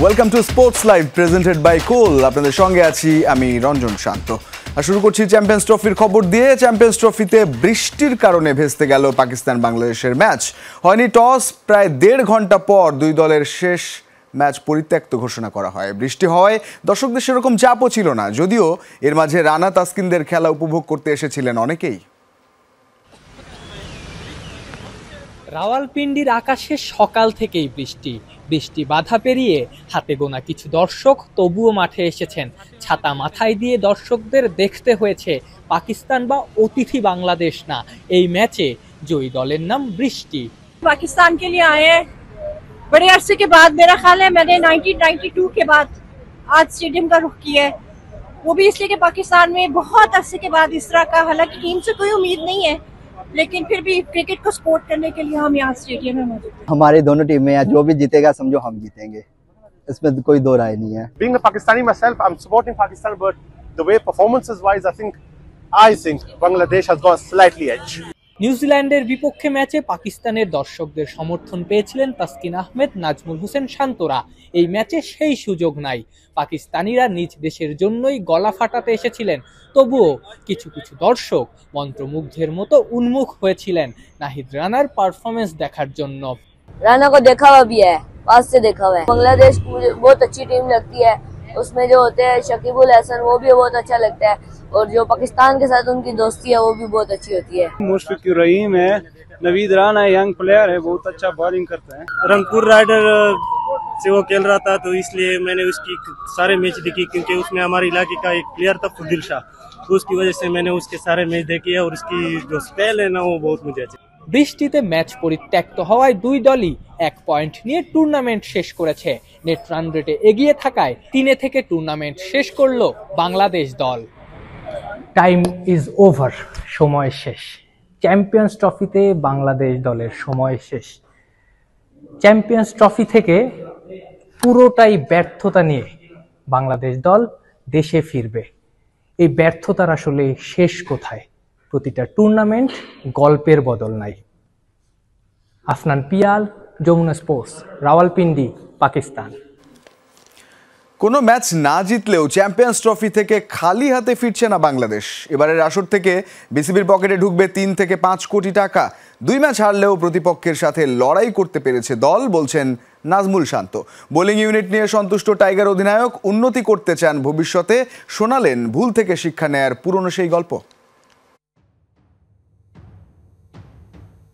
Welcome to sports live presented by কোল। আপনাদের সঙ্গে আছি আমি রঞ্জন শান্ত। আর শুরু করছি চ্যাম্পিয়ন্স ট্রফির খবর দিয়ে। চ্যাম্পিয়ন্স ট্রফিতে বৃষ্টির কারণে ভেস্তে গেল পাকিস্তান বাংলাদেশের ম্যাচ। হয়নি টস, প্রায় 1.5 ঘন্টা পর দুই দলের শেষ ম্যাচ পরিত্যক্ত ঘোষণা করা হয়। বৃষ্টি হওয়ায় দর্শকদের সেরকম চাপও ছিল না, যদিও এর মাঝে রানা তাসকিনদের খেলা উপভোগ করতে এসেছিলেন অনেকেই। রাওয়ালপিন্ডির আকাশে সকাল থেকেই বৃষ্টি বাধা পেরিয়ে হাতে গোনা কিছু দর্শক তবুও মাঠে এসেছেন। ছাতা মাথায় দিয়ে দর্শকদের দেখতে হয়েছে পাকিস্তান বা অতিথি বাংলাদেশ না, এই ম্যাচে জয়ী দলের নাম বৃষ্টি। पाकिस्तान के लिए आए हैं बड़े अरसे के बाद। मेरा ख्याल है मैंने 1992 के बाद आज स्टेडियम का रुख किया है, वो भी इसलिए कि पाकिस्तान में बहुत अरसे के बाद इस तरह का, हालांकि टीम से कोई उम्मीद नहीं है, लेकिन फिर भी क्रिकेट को सपोर्ट करने के लिए हम यहाँ स्टेडियम में मौजूद हैं। हमारी दोनों टीमें हैं, जो भी जीतेगा समझो हम जीतेंगे, इसमें कोई दो राय नहीं है। Being a Pakistani myself, I'm supporting Pakistan, but the way performances wise, I think Bangladesh has got slightly edge. নিউজিল্যান্ডের বিপক্ষে ম্যাচে পাকিস্তানের দর্শকদের সমর্থন পেয়েছিলেন তাসকিন আহমেদ, নাজমুল হোসেন শান্তরা। এই ম্যাচে সেই সুযোগ নাই। পাকিস্তানিরা নিজ দেশের জন্যই গলা ফাটাতে এসেছিলেন, তবুও কিছু দর্শক মন্ত্রমুগ্ধের মতো উন্মুখ হয়েছিলেন নাহিদ রানার পারফরমেন্স দেখার জন্য। राना को देखा हुआ भी है, पास से देखा हुआ है। बांग्लादेश बहुत अच्छी टीम लगती है, उसमें जो होते हैं शकीबुल हसन, वो भी बहुत अच्छा लगता है, और जो पाकिस्तान के साथ उनकी दोस्ती है वो भी बहुत अच्छी होती है। मुशफिकुर रहीम है, नवीद राना यंग प्लेयर है, बहुत अच्छा बॉलिंग करता है। रंगपुर राइडर से वो खेल रहा था, तो इसलिए मैंने उसकी सारे मैच देखी, क्योंकि उसमें हमारे इलाके का एक प्लेयर था फुदिल शाह, तो उसकी वजह से मैंने उसके सारे मैच देखे, और उसकी जो स्पेल है ना वो बहुत मुझे अच्छी। বৃষ্টিতে ম্যাচ পরিত্যক্ত হওয়ায় দুই দলই 1 পয়েন্ট নিয়ে টুর্নামেন্ট শেষ করেছে। নেট রান রেটে এগিয়ে থাকায় 3 থেকে টুর্নামেন্ট শেষ করলো বাংলাদেশ দল। টাইম ইজ ওভার, সময় শেষ। চ্যাম্পিয়ন্স ট্রফিতে বাংলাদেশ দলের সময় শেষ। চ্যাম্পিয়ন্স ট্রফি থেকে পুরোটাই ব্যর্থতা নিয়ে বাংলাদেশ দল দেশে ফিরবে। এই ব্যর্থতার আসলে শেষ কোথায়? প্রতিটা টুর্নামেন্ট গল্পের বদল নাই। আফনান পিয়াল, যমুনা স্পোর্টস, রাওয়ালপিন্ডি, পাকিস্তান। কোনো ম্যাচ না জিতলেও চ্যাম্পিয়ন্স ট্রফি থেকে খালি হাতে ফিরছে না বাংলাদেশ। এবারের আসর থেকে বিসিবির পকেটে ঢুকবে 3 থেকে 5 কোটি টাকা। 2 ম্যাচ হারলেও প্রতিপক্ষের সাথে লড়াই করতে পেরেছে দল, বলছেন নাজমুল শান্ত। বোলিং ইউনিট নিয়ে সন্তুষ্ট টাইগার অধিনায়ক, উন্নতি করতে চান ভবিষ্যতে। শোনালেন ভুল থেকে শিক্ষা নেয়ার পুরনো সেই গল্প।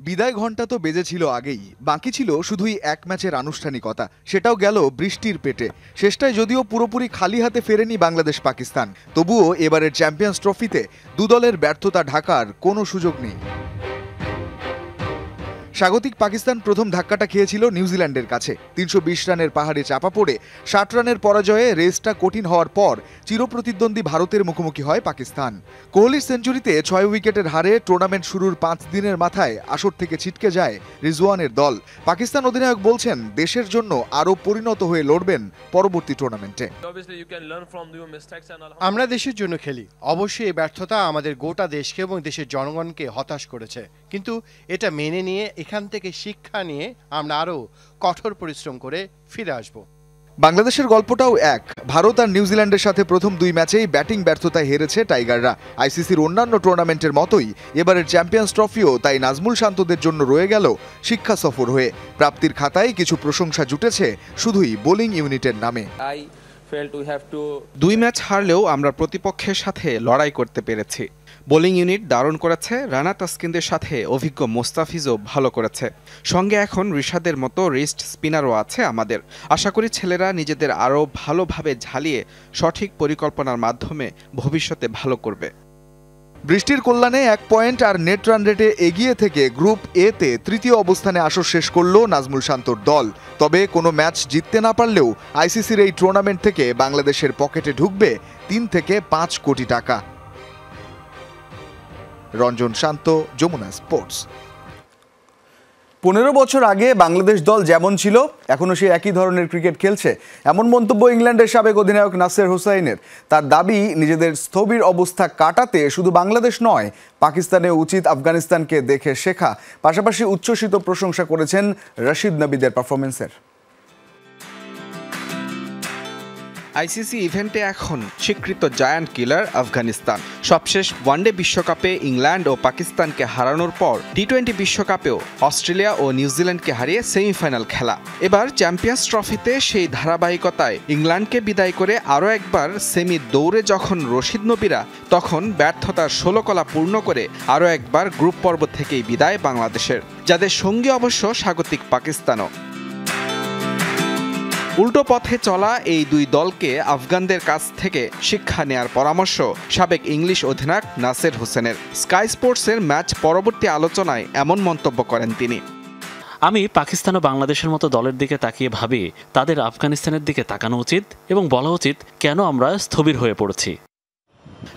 বিদায় ঘণ্টা তো বেজেছিল আগেই, বাকি ছিল শুধুই এক ম্যাচের আনুষ্ঠানিকতা, সেটাও গেল বৃষ্টির পেটে। শেষটায় যদিও পুরোপুরি খালি হাতে ফেরেনি বাংলাদেশ পাকিস্তান, তবুও এবারের চ্যাম্পিয়ন্স ট্রফিতে দু দলের ব্যর্থতা ঢাকার কোনো সুযোগ নেই। স্বাগতিক পাকিস্তান প্রথম ধাক্কাটা খেয়েছিল নিউজিল্যান্ডের কাছে। 320 রানের পাহাড়ে চাপা পড়ে 60 রানের পরাজয়ে রেসটা কঠিন হওয়ার পর চিরপ্রতিদ্বন্দ্বী ভারতের মুখোমুখি হয় পাকিস্তান। কোহলির সেঞ্চুরিতে 6 উইকেটের হারে টুর্নামেন্ট শুরুর 5 দিনের মাথায় আসর থেকে ছিটকে যায় রিজওয়ানের দল। পাকিস্তান অধিনায়ক বলছেন দেশের জন্য আরও পরিণত হয়ে লড়বেন পরবর্তী টুর্নামেন্টে। আমরা দেশের জন্য খেলি, অবশ্যই এই ব্যর্থতা আমাদের গোটা দেশকে এবং দেশের জনগণকে হতাশ করেছে, কিন্তু এটা মেনে নিয়ে এখান থেকে শিক্ষা নিয়ে আমরা আরো কঠোর পরিশ্রম করে ফিরে আসব। বাংলাদেশের গল্পটাও এক। ভারত আর নিউজিল্যান্ডের সাথে প্রথম 2 ম্যাচেই ব্যাটিং ব্যর্থতায় হেরেছে টাইগাররা। আইসিসির অন্যান্য টুর্নামেন্টের মতোই এবারের চ্যাম্পিয়ন্স ট্রফিও তাই নাজমুল শান্তদের জন্য রয়ে গেল শিক্ষা সফর হয়ে। প্রাপ্তির খাতায় কিছু প্রশংসা জুটেছে শুধুই বোলিং ইউনিটের নামে। 2 ম্যাচ হারলেও আমরা প্রতিপক্ষের সাথে লড়াই করতে পেরেছি। বোলিং ইউনিট দারুণ করেছে, রানা তাসকিনদের সাথে অভিজ্ঞ মোস্তাফিজও ভালো করেছে। সঙ্গে এখন রিশাদের মতো রিস্ট স্পিনারও আছে আমাদের। আশা করি ছেলেরা নিজেদের আরও ভালোভাবে ঝালিয়ে সঠিক পরিকল্পনার মাধ্যমে ভবিষ্যতে ভালো করবে। বৃষ্টির কল্যাণে 1 পয়েন্ট আর নেট রান রেটে এগিয়ে থেকে গ্রুপ এতে 3য় অবস্থানে আসর শেষ করল নাজমুল শান্তর দল। তবে কোনো ম্যাচ জিততে না পারলেও আইসিসির এই টুর্নামেন্ট থেকে বাংলাদেশের পকেটে ঢুকবে 3 থেকে 5 কোটি টাকা। রঞ্জন শান্ত, যমুনা স্পোর্টস। 15 বছর আগে বাংলাদেশ দল যেমন ছিল এখনো সে একই ধরনের ক্রিকেট খেলছে, এমন মন্তব্য ইংল্যান্ডের সাবেক অধিনায়ক নাসের হোসাইনের। তার দাবি, নিজেদের স্থবির অবস্থা কাটাতে শুধু বাংলাদেশ নয়, পাকিস্তানে উচিত আফগানিস্তানকে দেখে শেখা। পাশাপাশি উচ্ছ্বসিত প্রশংসা করেছেন রশিদ নবীদের পারফরমেন্সের। আইসিসি ইভেন্টে এখন স্বীকৃত জায়ান্ট কিলার আফগানিস্তান। সবশেষ ওয়ানডে বিশ্বকাপে ইংল্যান্ড ও পাকিস্তানকে হারানোর পর টি-20 বিশ্বকাপেও অস্ট্রেলিয়া ও নিউজিল্যান্ডকে হারিয়ে সেমিফাইনাল খেলা। এবার চ্যাম্পিয়ন্স ট্রফিতে সেই ধারাবাহিকতায় ইংল্যান্ডকে বিদায় করে আরও একবার সেমি দৌড়ে যখন রশিদ নবীরা, তখন ব্যর্থতার 16 কলা পূর্ণ করে আরও একবার গ্রুপ পর্ব থেকেই বিদায় বাংলাদেশের, যাদের সঙ্গী অবশ্য স্বাগতিক পাকিস্তানও। উল্টো পথে চলা এই দুই দলকে আফগানদের কাছ থেকে শিক্ষা নেয়ার পরামর্শ সাবেক ইংলিশ অধিনায়ক নাসের হোসেনের। স্কাই স্পোর্টসের ম্যাচ পরবর্তী আলোচনায় এমন মন্তব্য করেন তিনি। আমি পাকিস্তান ও বাংলাদেশের মতো দলের দিকে তাকিয়ে ভাবি তাদের আফগানিস্তানের দিকে তাকানো উচিত এবং বলা উচিত কেন আমরা স্থবির হয়ে পড়েছি।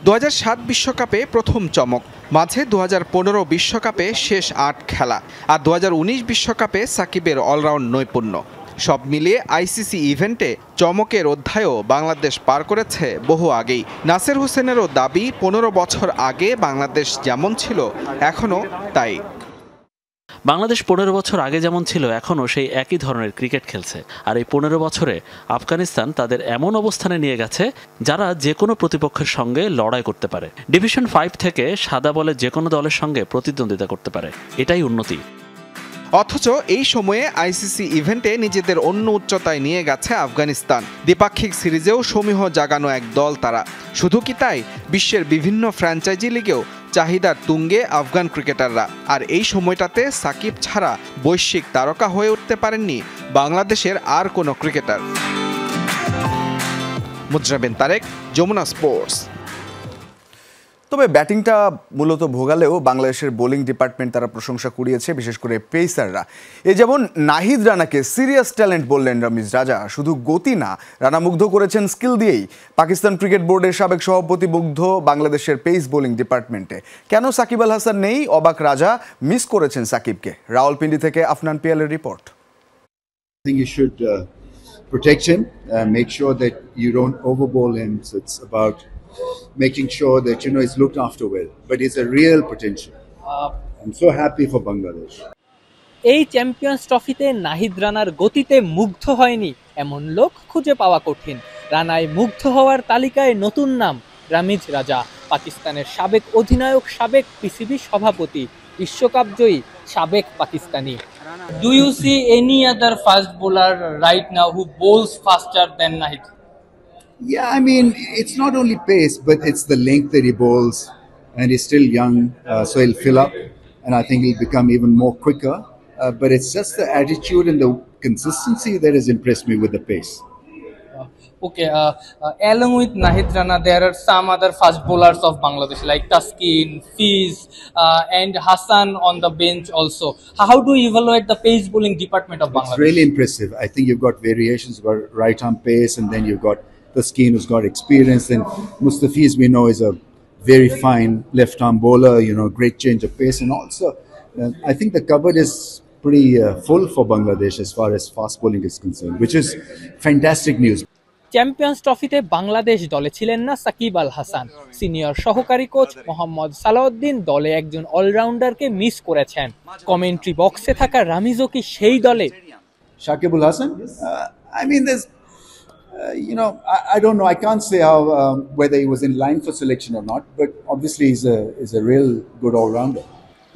2007 বিশ্বকাপে প্রথম চমক, মাঝে 2015 বিশ্বকাপে শেষ 8 খেলা, আর 2019 বিশ্বকাপে সাকিবের অলরাউন্ড নৈপুণ্য। সব মিলিয়ে আইসিসি ইভেন্টে চমকের অধ্যায়ও বাংলাদেশ পার করেছে বহু আগেই। নাসের হোসেনেরও দাবি 15 বছর আগে বাংলাদেশ যেমন ছিল এখনও তাই। বাংলাদেশ 15 বছর আগে যেমন ছিল এখনও সেই একই ধরনের ক্রিকেট খেলছে। আর এই 15 বছরে আফগানিস্তান তাদের এমন অবস্থানে নিয়ে গেছে যারা যে কোনো প্রতিপক্ষের সঙ্গে লড়াই করতে পারে। ডিভিশন 5 থেকে সাদা বলে যে কোনো দলের সঙ্গে প্রতিদ্বন্দ্বিতা করতে পারে, এটাই উন্নতি। অথচ এই সময়ে আইসিসি ইভেন্টে নিজেদের অন্য উচ্চতায় নিয়ে গেছে আফগানিস্তান। দ্বিপাক্ষিক সিরিজেও সমীহ জাগানো এক দল তারা। শুধু কি তাই, বিশ্বের বিভিন্ন ফ্র্যাঞ্চাইজি লিগেও চাহিদার তুঙ্গে আফগান ক্রিকেটাররা। আর এই সময়টাতে সাকিব ছাড়া বৈশ্বিক তারকা হয়ে উঠতে পারেননি বাংলাদেশের আর কোনো ক্রিকেটার। মুজরাবিন তারেক, যমুনা স্পোর্টস। তবে ব্যাটিংটা মূলত ভোগালেও বাংলাদেশের বোলিং ডিপার্টমেন্ট তারা প্রশংসা কুড়িয়েছে, বিশেষ করে পেসাররা। এ যেমন নাহিদ রানাকে সিরিয়াস ট্যালেন্ট বললেন রামিজ রাজা। শুধু গতি না, রানা মুগ্ধ করেছেন স্কিল দিয়েই। পাকিস্তান ক্রিকেট বোর্ডের সাবেক সভাপতি মুগ্ধ বাংলাদেশের পেস বোলিং ডিপার্টমেন্টে। কেন সাকিব আল হাসান নেই, অবাক রাজা। মিস করেছেন সাকিবকে। রাওয়ালপিন্ডি থেকে আফনান পিয়ালের রিপোর্ট। Protect him, make sure that you don't overbowl him. So it's about making sure that he's looked after well. But he's a real potential. I'm so happy for Bangladesh. এই চ্যাম্পিয়ন্স ট্রফিতে নাহিদ রানার গতিতে মুগ্ধ হয়নি এমন লোক খুঁজে পাওয়া কঠিন। রানায় মুগ্ধ হওয়ার তালিকায় নতুন নাম রামিজ রাজা, পাকিস্তানের সাবেক অধিনায়ক, সাবেক পিসিবি সভাপতি, বিশ্বকাপ জয়ী সাবেক Pakistani. Do you see any other fast bowler right now who bowls faster than Nahid? Yeah, I mean, it's not only pace, but it's the length that he bowls, and he's still young, so he'll fill up, and I think he'll become even more quicker. But it's just the attitude and the consistency that has impressed me with the pace. Okay, along with Nahid Rana, there are some other fast bowlers of Bangladesh like Taskin, Fiz, and Hassan on the bench also. How do you evaluate the pace bowling department of Bangladesh? It's really impressive. I think you've got variations. You've got right arm pace, and then you've got Taskin who's got experience. And Mustafiz, we know, is a very fine left arm bowler. Great change of pace, and also I think the cupboard is pretty full for Bangladesh as far as fast bowling is concerned, which is fantastic news. Champions ট্রফিতে বাংলাদেশ দলে ছিলেন না Shakib Al Hasan. Senior সহকারী coach Mohammad Salauddin দলে একজন অলরাউন্ডারকে miss করেছেন। Commentary বক্সে থাকা রামিজও কি সেই দলে? Shakib Al Hasan, I mean, there's I don't know. I can't say how whether he was in line for selection or not, but obviously he's a real good all-rounder.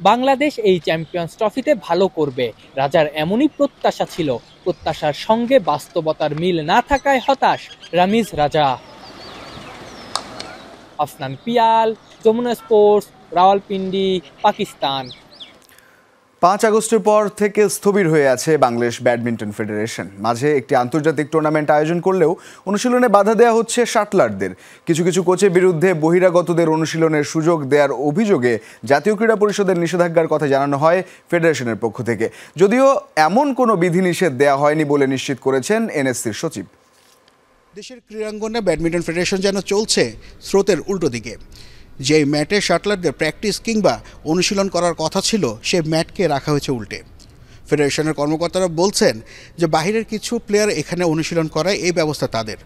Bangladesh এই champions ট্রফিতে ভালো করবে, রাজার এমনই প্রত্যাশা ছিল। প্রত্যাশার সঙ্গে বাস্তবতার মিল না থাকায় হতাশ রামিজ রাজা। আফনান পিয়াল, যমুনা স্পোর্টস, রাওয়ালপিন্ডি, পাকিস্তান। 5 আগস্টের পর থেকে স্থবির হয়ে আছে বাংলাদেশ ব্যাডমিন্টন ফেডারেশন। মাঝে একটি আন্তর্জাতিক টুর্নামেন্ট আয়োজন করলেও অনুশীলনে বাধা দেওয়া হচ্ছে শাটলারদের। কিছু কিছু কোচের বিরুদ্ধে বহিরাগতদের অনুশীলনের সুযোগ দেওয়ার অভিযোগে জাতীয় ক্রীড়া পরিষদের নিষেধাজ্ঞার কথা জানানো হয় ফেডারেশনের পক্ষ থেকে। যদিও এমন কোনো বিধিনিষেধ দেওয়া হয়নি বলে নিশ্চিত করেছেন এনএসসির সচিব। দেশের ক্রীড়াঙ্গনে ব্যাডমিন্টন ফেডারেশন যেন চলছে স্রোতের উল্টো দিকে। যে ম্যাটে শাটলারদের প্র্যাকটিস কিংবা অনুশীলন করার কথা ছিল, সে ম্যাটকে রাখা হয়েছে উল্টে। ফেডারেশনের কর্মকর্তারা বলছেন যে বাহিরের কিছু প্লেয়ার এখানে অনুশীলন করায় এই ব্যবস্থা তাদের।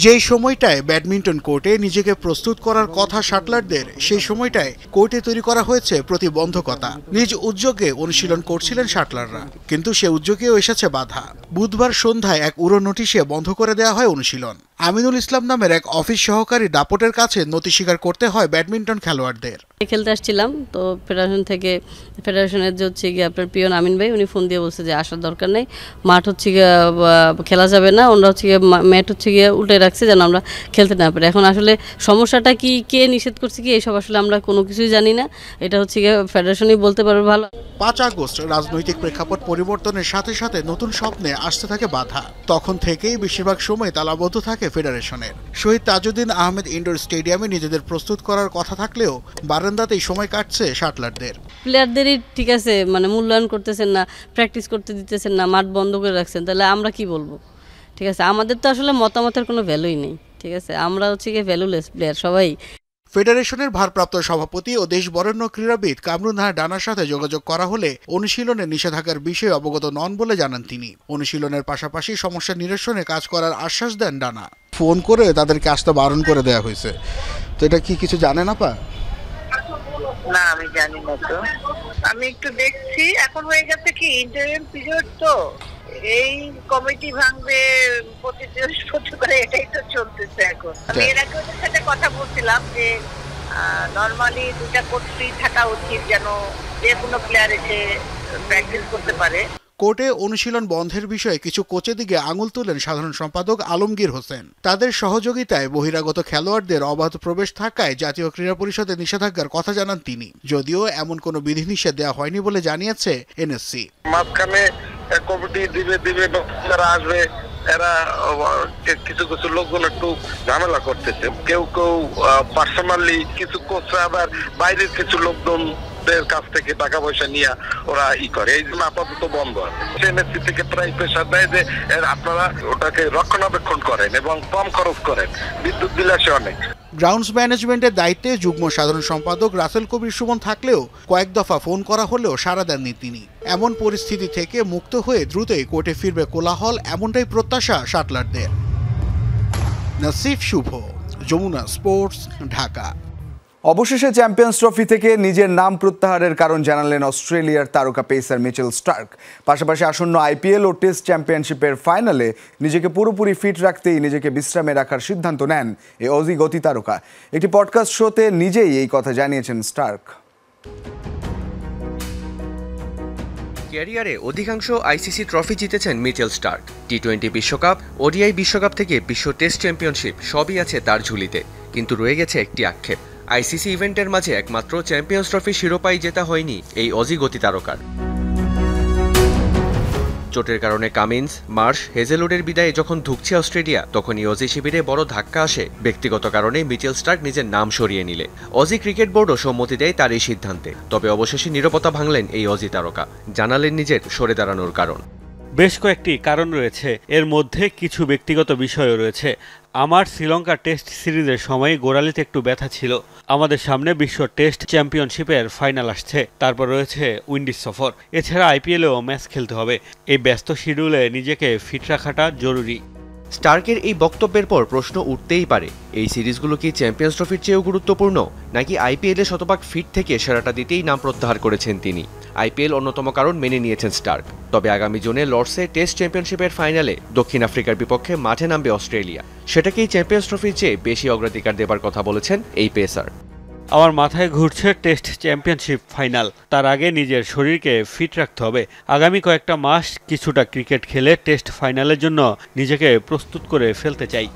যেই সময়টায় ব্যাডমিন্টন কোর্টে নিজেকে প্রস্তুত করার কথা শাটলারদের, সেই সময়টায় কোর্টে তৈরি করা হয়েছে প্রতিবন্ধকতা। নিজ উদ্যোগে অনুশীলন করছিলেন শাটলাররা, কিন্তু সে উদ্যোগেও এসেছে বাধা। বুধবার সন্ধ্যায় এক উড়ো নোটিশে বন্ধ করে দেওয়া হয় অনুশীলন। আমিনুল ইসলাম নামের এক অফিস সহকারী দাপটের কাছে নতি স্বীকার করতে হয় ব্যাডমিন্টন খেলোয়াড়দের। খেলতে আসছিলাম তো ফেডারেশনের যে হচ্ছে গিয়ে আপনার পিয়ন আমিন ভাই উনি ফোন দিয়ে বলছে যে আসার দরকার নেই, মাঠ হচ্ছে গিয়ে খেলা যাবে না, ওনারা হচ্ছে গিয়ে ম্যাট হচ্ছে গিয়ে উল্টে রাখছে যেন আমরা খেলতে না পারি। এখন আসলে সমস্যাটা কি, কে নিষেধ করছে কি, এইসব আসলে আমরা কোনো কিছুই জানি না, এটা হচ্ছে গিয়ে ফেডারেশনই বলতে পারবে ভালো। 5 আগস্ট রাজনৈতিক প্রেক্ষাপট পরিবর্তনের সাথে সাথে নতুন স্বপ্নে আসতে থাকে বাধা। তখন থেকেই বেশিরভাগ সময় তালাবদ্ধ থাকে ফেডারেশনের। শহীদ তাজউদ্দিন আহমেদ ইনডোর স্টেডিয়ামে নিজেদের প্রস্তুত করার কথা থাকলেও বারান্দাতেই সময় কাটছে শাটলারদের। প্লেয়ারদেরই ঠিক আছে মানে মূল্যায়ন করতেছেন না, প্র্যাকটিস করতে দিতেছেন না, মাঠ বন্ধ করে রাখছেন, তাহলে আমরা কি বলবো? ঠিক আছে, আমাদের তো আসলে মতামতের কোনো ভ্যালুই নেই। ঠিক আছে, আমরা হচ্ছে গিয়ে ভ্যালুলেস প্লেয়ার সবাই। ফেডারেশনের ভারপ্রাপ্ত সভাপতি ও দেশ বরেণ্য ক্রীড়াবিদ কামরুন নাহার ডানার সাথে যোগাযোগ করা হলে অনুশীলনে নিষেধাজ্ঞার বিষয়ে অবগত নন বলে জানান তিনি। অনুশীলনের পাশাপাশি সমস্যা নিরসনে কাজ করার আশ্বাস দেন ডানা। ফোন করে তাদেরকে আসতে বারণ করে দেওয়া হয়েছে, তো এটা কি কিছু জানেন আপা? না, আমি জানি না, তো আমি একটু দেখছি। এখন হয়ে গেছে কি ইন্টারিম পিরিয়ড, তো এই কমিটি ভাঙবে প্রতি বৃহস্পতিবার, এটাই তো চলতেছে এখন। আমি এর আগে ওদের সাথে কথা বলছিলাম যে নর্মালি 2টা কোর্ট ফ্রি থাকা উচিত, যেন যে কোনো প্লেয়ার এসে প্র্যাকটিস করতে পারে। কোর্টে অনুশীলন বন্ধের বিষয়ে কিছু কোচের দিকে আঙুল তুলেন সাধারণ সম্পাদক আলমগীর হোসেন। তাদের সহযোগিতায় বহিরাগত খেলোয়াড়দের অবাধ প্রবেশ থাকায় জাতীয় ক্রীড়া পরিষদে নিষেধাজ্ঞার কথা জানান তিনি, যদিও এমন কোনো বিধিনিষেধ দেওয়া হয়নি বলে জানিয়েছে এনএসসি। মাঝখানে কমিটি দিবে যারা আসবে এরা কিছু কিছু লোকগুলো একটু ঝামেলা করতেছে, কেউ পার্সোনালি কিছু কোচরা আবার বাইরের কিছু লোকজন কাছ থেকে টাকা পয়সা নিয়ে ওরা করে, এই জন্য আপাতত বন্ধ আছে। এনএসসি থেকে প্রায় প্রেশার দেয় যে আপনারা ওটাকে রক্ষণাবেক্ষণ করেন এবং কম খরচ করেন, বিদ্যুৎ বিল আসে অনেক। গ্রাউন্ডস ম্যানেজমেন্টের দায়িত্বে যুগ্ম সাধারণ সম্পাদক রাসেল কবির সুমন থাকলেও কয়েক দফা ফোন করা হলেও সাড়া দেননি তিনি। এমন পরিস্থিতি থেকে মুক্ত হয়ে দ্রুতই কোর্টে ফিরবে কোলাহল, এমনটাই প্রত্যাশা শাটলারদের। নাসিফ শুভ, যমুনা স্পোর্টস, ঢাকা। অবশেষে চ্যাম্পিয়ন্স ট্রফি থেকে নিজের নাম প্রত্যাহারের কারণ জানালেন অস্ট্রেলিয়ার তারকা পেসার মিচেল স্টার্ক। পাশাপাশি আসন্ন আইপিএল ও টেস্ট চ্যাম্পিয়নশিপের ফাইনালে নিজেকে পুরোপুরি ফিট রাখতেই নিজেকে বিশ্রামে রাখার সিদ্ধান্ত নেন এই অজি গতি তারকা। একটি পডকাস্ট শোতে নিজেই এই কথা জানিয়েছেন স্টার্ক। ক্যারিয়ারে অধিকাংশ আইসিসি ট্রফি জিতেছেন মিচেল স্টার্ক। টি20 বিশ্বকাপ, ওডিআই বিশ্বকাপ থেকে বিশ্ব টেস্ট চ্যাম্পিয়নশিপ সবই আছে তার ঝুলিতে, কিন্তু রয়ে গেছে একটি আক্ষেপ। আইসিসি ইভেন্টের মাঝে একমাত্র চ্যাম্পিয়ন্স ট্রফি শিরোপাই জেতা হয়নি এই অজি গতি তারকার। চোটের কারণে কামিন্স, মার্শ, হেজেলউডের বিদায়ে যখন ধুঁকছে অস্ট্রেলিয়া, তখনই অজি শিবিরে বড় ধাক্কা আসে ব্যক্তিগত কারণে মিচেল স্টার্ক নিজের নাম সরিয়ে নিলে। অজি ক্রিকেট বোর্ডও সম্মতি দেয় তার এই সিদ্ধান্তে, তবে অবশেষে নীরবতা ভাঙলেন এই অজি তারকা, জানালেন নিজের সরে দাঁড়ানোর কারণ। বেশ কয়েকটি কারণ রয়েছে, এর মধ্যে কিছু ব্যক্তিগত বিষয়ও রয়েছে। আমার শ্রীলঙ্কা টেস্ট সিরিজের সময় গোড়ালিতে একটু ব্যথা ছিল। আমাদের সামনে বিশ্ব টেস্ট চ্যাম্পিয়নশিপের ফাইনাল আসছে, তারপর রয়েছে উইন্ডিজ সফর, এছাড়া আইপিএলেও ম্যাচ খেলতে হবে। এই ব্যস্ত শিডিউলে নিজেকে ফিট রাখাটা জরুরি। স্টার্কের এই বক্তব্যের পর প্রশ্ন উঠতেই পারে, এই সিরিজগুলো কি চ্যাম্পিয়ন্স ট্রফির চেয়েও গুরুত্বপূর্ণ, নাকি আইপিএলে শতভাগ ফিট থেকে সেরাটা দিতেই নাম প্রত্যাহার করেছেন তিনি। আইপিএল অন্যতম কারণ মেনে নিয়েছেন স্টার্ক, তবে আগামী জুনে লর্ডসে টেস্ট চ্যাম্পিয়নশিপের ফাইনালে দক্ষিণ আফ্রিকার বিপক্ষে মাঠে নামবে অস্ট্রেলিয়া, সেটাকেই চ্যাম্পিয়ন্স ট্রফির চেয়ে বেশি অগ্রাধিকার দেবার কথা বলেছেন এই পেসার। আমার মাথায় ঘুরছে টেস্ট চ্যাম্পিয়নশিপ ফাইনাল, তার আগে নিজের শরীরকে ফিট রাখতে হবে। আগামী কয়েকটা মাস কিছুটা ক্রিকেট খেলে টেস্ট ফাইনালের জন্য নিজেকে প্রস্তুত করে ফেলতে চাই।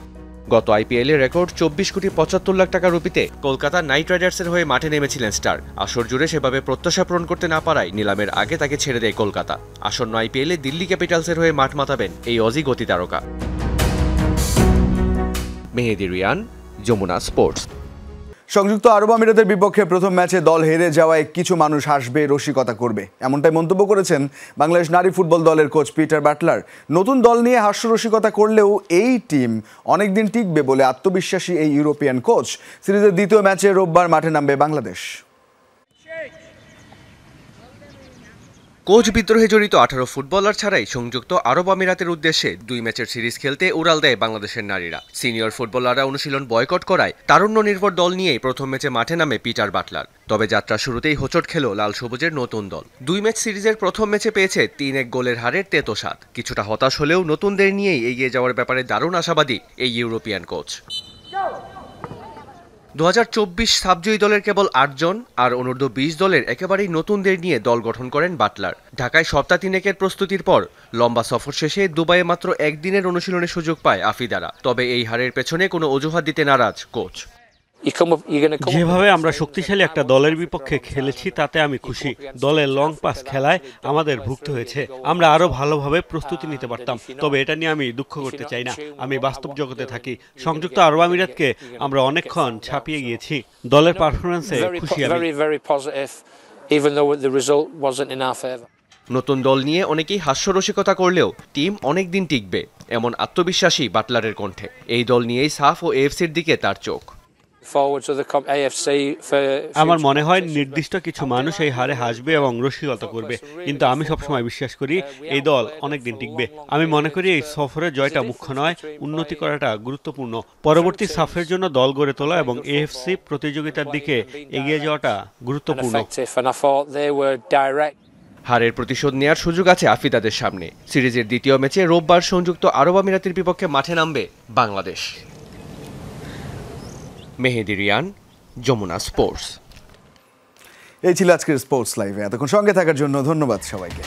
গত আইপিএলে রেকর্ড 24.75 কোটি টাকা রুপিতে কলকাতা নাইট রাইডার্সের হয়ে মাঠে নেমেছিলেন স্টার্ক। আসর জুড়ে সেভাবে প্রত্যাশা পূরণ করতে না পারায় নিলামের আগে তাকে ছেড়ে দেয় কলকাতা। আসন্ন আইপিএলে দিল্লি ক্যাপিটালসের হয়ে মাঠ মাতাবেন এই অজি গতি তারকা। মেহেদি রিয়ান, যমুনা স্পোর্টস। সংযুক্ত আরব আমিরাতের বিপক্ষে প্রথম ম্যাচে দল হেরে যাওয়ায় কিছু মানুষ হাসবে, রসিকতা করবে, এমনটাই মন্তব্য করেছেন বাংলাদেশ নারী ফুটবল দলের কোচ পিটার বাটলার। নতুন দল নিয়ে হাস্যরসিকতা করলেও এই টিম অনেকদিন টিকবে বলে আত্মবিশ্বাসী এই ইউরোপিয়ান কোচ। সিরিজের দ্বিতীয় ম্যাচে রোববার মাঠে নামবে বাংলাদেশ। কোচ বিদ্রোহে জড়িত 18 ফুটবলার ছাড়াই সংযুক্ত আরব আমিরাতের উদ্দেশ্যে 2 ম্যাচের সিরিজ খেলতে উড়াল দেয় বাংলাদেশের নারীরা। সিনিয়র ফুটবলাররা অনুশীলন বয়কট করায় তারুণ্য নির্ভর দল নিয়েই প্রথম ম্যাচে মাঠে নামে পিটার বাটলার। তবে যাত্রা শুরুতেই হোঁচট খেল লাল সবুজের নতুন দল। 2 ম্যাচ সিরিজের প্রথম ম্যাচে পেয়েছে 3-1 গোলের হারের তেতো স্বাদ। কিছুটা হতাশ হলেও নতুনদের নিয়েই এগিয়ে যাওয়ার ব্যাপারে দারুণ আশাবাদী এই ইউরোপিয়ান কোচ। 2024 সাবজয়ী দলের কেবল 8 জন আর অনূর্ধ্ব 20 দলের একেবারেই নতুনদের নিয়ে দল গঠন করেন বাটলার। ঢাকায় সপ্তাহ 3-1 প্রস্তুতির পর লম্বা সফর শেষে দুবাইয়ে মাত্র একদিনের অনুশীলনের সুযোগ পায় আফিদারা। তবে এই হারের পেছনে কোনো অজুহাত দিতে নারাজ কোচ। যেভাবে আমরা শক্তিশালী একটা দলের বিপক্ষে খেলেছি তাতে আমি খুশি। দলের লং পাস খেলায় আমাদের ভুগতে হয়েছে। আমরা আরো ভালোভাবে প্রস্তুতি নিতে পারতাম। তবে এটা নিয়ে আমি দুঃখ করতে চাই না। আমি বাস্তব জগতে থাকি। সংযুক্ত আরব আমিরাতকে আমরা অনেকক্ষণ ছাপিয়ে গিয়েছি। দলের পারফরম্যান্সে খুশি আমি। নতুন দল নিয়ে অনেকেই হাস্যরসিকতা করলেও টিম অনেক দিন টিকবে এমন আত্মবিশ্বাসী বাটলারের কণ্ঠে। এই দল নিয়েই সাফ ও এএফসির দিকে তার চোখ। আমার মনে হয় নির্দিষ্ট কিছু মানুষ এই হারে হাসবে এবং রসিকতা করবে, কিন্তু আমি সবসময় বিশ্বাস করি এই দল অনেকদিন টিকবে। আমি মনে করি এই সফরের জয়টা মুখ্য নয়, উন্নতি করাটা গুরুত্বপূর্ণ। পরবর্তী সাফের জন্য দল গড়ে তোলা এবং এএফসি প্রতিযোগিতার দিকে এগিয়ে যাওয়াটা গুরুত্বপূর্ণ। হারের প্রতিশোধ নেয়ার সুযোগ আছে আফিদাদের সামনে। সিরিজের দ্বিতীয় ম্যাচে রোববার সংযুক্ত আরব আমিরাতের বিপক্ষে মাঠে নামবে বাংলাদেশ। মেহেদি রিয়ান, যমুনা স্পোর্টস। এই ছিল আজকের স্পোর্টস লাইভে। এতক্ষণ সঙ্গে থাকার জন্য ধন্যবাদ সবাইকে।